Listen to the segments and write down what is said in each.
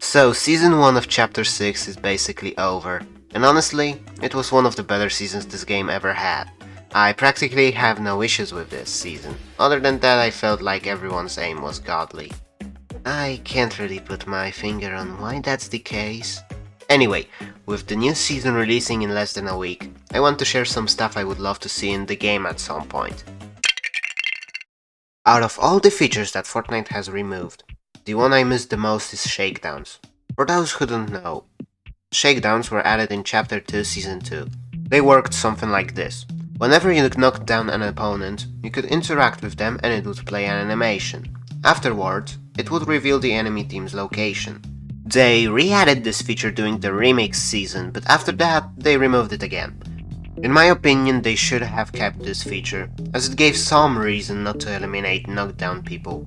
So, Season 1 of Chapter 6 is basically over, and honestly, it was one of the better seasons this game ever had. I practically have no issues with this season, other than that I felt like everyone's aim was godly. I can't really put my finger on why that's the case. Anyway, with the new season releasing in less than a week, I want to share some stuff I would love to see in the game at some point. Out of all the features that Fortnite has removed, the one I missed the most is shakedowns. For those who don't know, shakedowns were added in Chapter 2 Season 2. They worked something like this. Whenever you knocked down an opponent, you could interact with them and it would play an animation. Afterwards, it would reveal the enemy team's location. They re-added this feature during the remix season, but after that, they removed it again. In my opinion, they should have kept this feature, as it gave some reason not to eliminate knockdown people.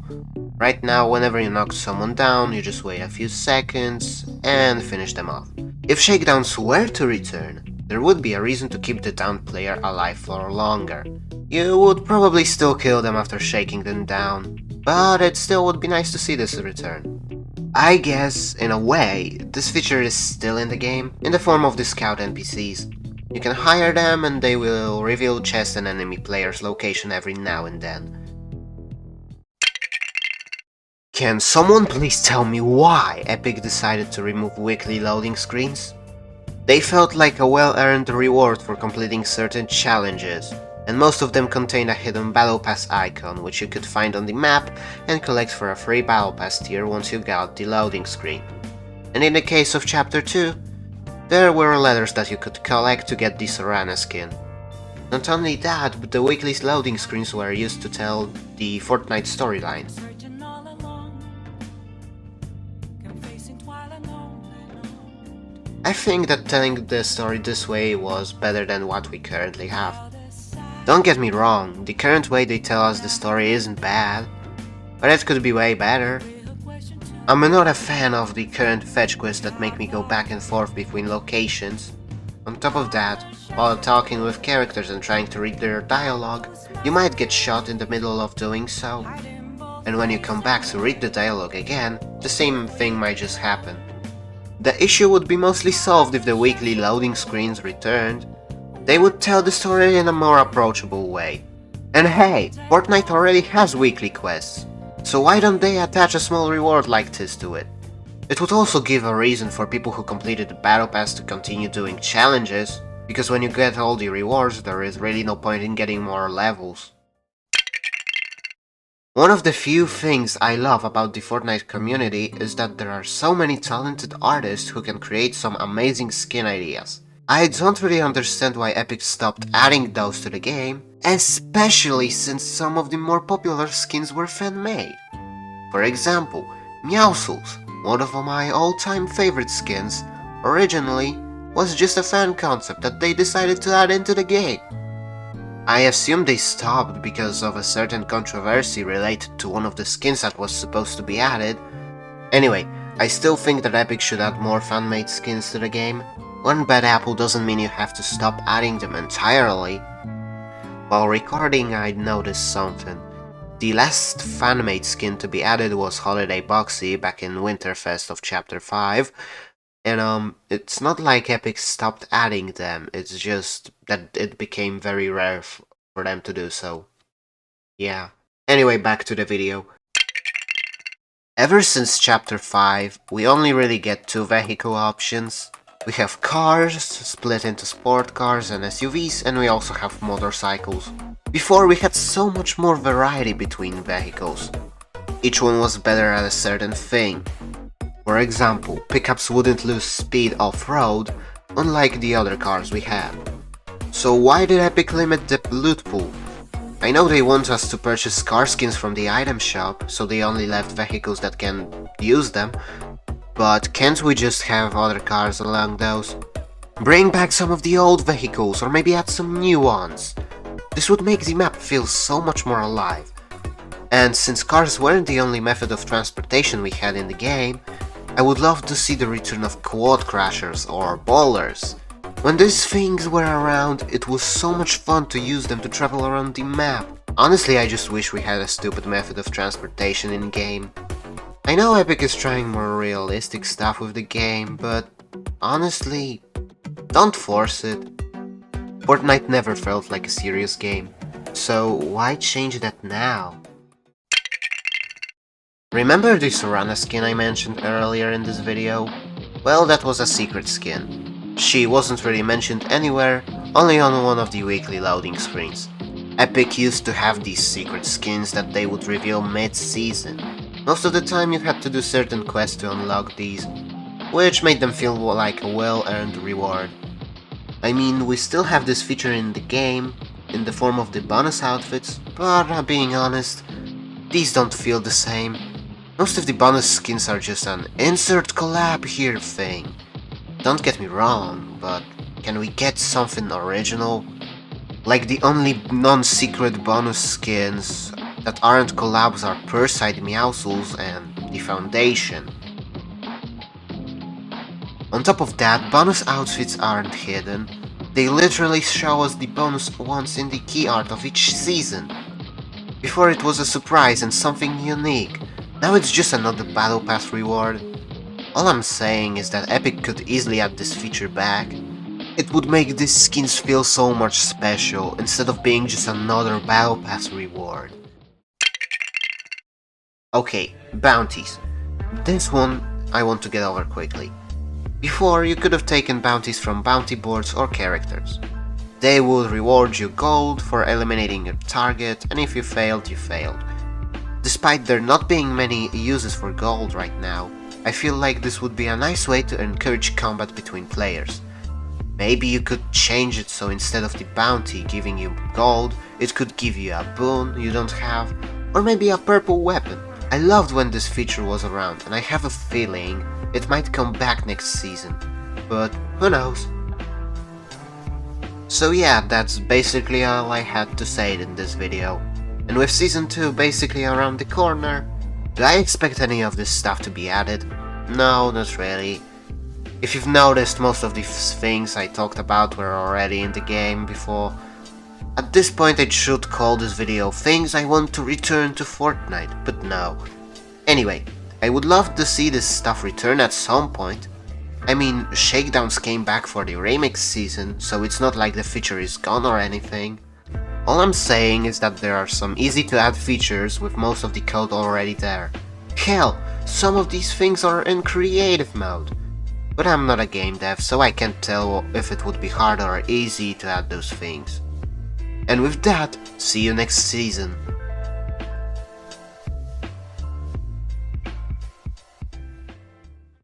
Right now, whenever you knock someone down, you just wait a few seconds and finish them off. If shakedowns were to return, there would be a reason to keep the downed player alive for longer. You would probably still kill them after shaking them down, but it still would be nice to see this return. I guess, in a way, this feature is still in the game, in the form of the scout NPCs. You can hire them and they will reveal chest and enemy players' location every now and then. Can someone please tell me why Epic decided to remove weekly loading screens? They felt like a well-earned reward for completing certain challenges, and most of them contained a hidden Battle Pass icon which you could find on the map and collect for a free Battle Pass tier once you got the loading screen. And in the case of Chapter 2, there were letters that you could collect to get the Sorana skin. Not only that, but the weekly loading screens were used to tell the Fortnite storyline. I think that telling the story this way was better than what we currently have. Don't get me wrong, the current way they tell us the story isn't bad, but it could be way better. I'm not a fan of the current fetch quests that make me go back and forth between locations. On top of that, while talking with characters and trying to read their dialogue, you might get shot in the middle of doing so. And when you come back to read the dialogue again, the same thing might just happen. The issue would be mostly solved if the weekly loading screens returned. They would tell the story in a more approachable way. And hey, Fortnite already has weekly quests, so why don't they attach a small reward like this to it? It would also give a reason for people who completed the Battle Pass to continue doing challenges, because when you get all the rewards there is really no point in getting more levels. One of the few things I love about the Fortnite community is that there are so many talented artists who can create some amazing skin ideas. I don't really understand why Epic stopped adding those to the game, especially since some of the more popular skins were fan-made. For example, Meowscles, one of my all-time favorite skins, originally was just a fan concept that they decided to add into the game. I assume they stopped because of a certain controversy related to one of the skins that was supposed to be added. Anyway, I still think that Epic should add more fan-made skins to the game. One bad apple doesn't mean you have to stop adding them entirely. While recording, I noticed something. The last fan-made skin to be added was Holiday Boxy back in Winterfest of Chapter 5. And it's not like Epic stopped adding them, it's just that it became very rare for them to do so. Yeah. Anyway, back to the video. Ever since Chapter 5, we only really get two vehicle options. We have cars, split into sport cars and SUVs, and we also have motorcycles. Before we had so much more variety between vehicles. Each one was better at a certain thing. For example, pickups wouldn't lose speed off-road, unlike the other cars we had. So why did Epic limit the loot pool? I know they want us to purchase car skins from the item shop, so they only left vehicles that can use them, but can't we just have other cars along those? Bring back some of the old vehicles, or maybe add some new ones. This would make the map feel so much more alive. And since cars weren't the only method of transportation we had in the game, I would love to see the return of quad crashers or bowlers. When these things were around, it was so much fun to use them to travel around the map. Honestly, I just wish we had a stupid method of transportation in-game. I know Epic is trying more realistic stuff with the game, but honestly, don't force it. Fortnite never felt like a serious game, so why change that now? Remember the Sorana skin I mentioned earlier in this video? Well, that was a secret skin. She wasn't really mentioned anywhere, only on one of the weekly loading screens. Epic used to have these secret skins that they would reveal mid-season. Most of the time you had to do certain quests to unlock these, which made them feel like a well-earned reward. I mean, we still have this feature in the game, in the form of the bonus outfits, but being honest, these don't feel the same. Most of the bonus skins are just an insert collab here thing. Don't get me wrong, but can we get something original? Like the only non-secret bonus skins that aren't collabs are Perside Meowscles and the Foundation. On top of that, bonus outfits aren't hidden, they literally show us the bonus ones in the key art of each season. Before it was a surprise and something unique, now it's just another Battle Pass reward. All I'm saying is that Epic could easily add this feature back. It would make these skins feel so much special, instead of being just another Battle Pass reward. Okay, bounties. This one I want to get over quickly. Before, you could have taken bounties from bounty boards or characters. They would reward you gold for eliminating your target, and if you failed, you failed. Despite there not being many uses for gold right now, I feel like this would be a nice way to encourage combat between players. Maybe you could change it so instead of the bounty giving you gold, it could give you a boon you don't have, or maybe a purple weapon. I loved when this feature was around, and I have a feeling it might come back next season, but who knows. So yeah, that's basically all I had to say in this video. And with Season 2 basically around the corner, do I expect any of this stuff to be added? No, not really. If you've noticed, most of these things I talked about were already in the game before. At this point I should call this video Things I Want to Return to Fortnite, but no. Anyway, I would love to see this stuff return at some point. I mean, Shakedowns came back for the remix season, so it's not like the feature is gone or anything. All I'm saying is that there are some easy to add features with most of the code already there. Hell, some of these things are in creative mode. But I'm not a game dev, so I can't tell if it would be hard or easy to add those things. And with that, see you next season.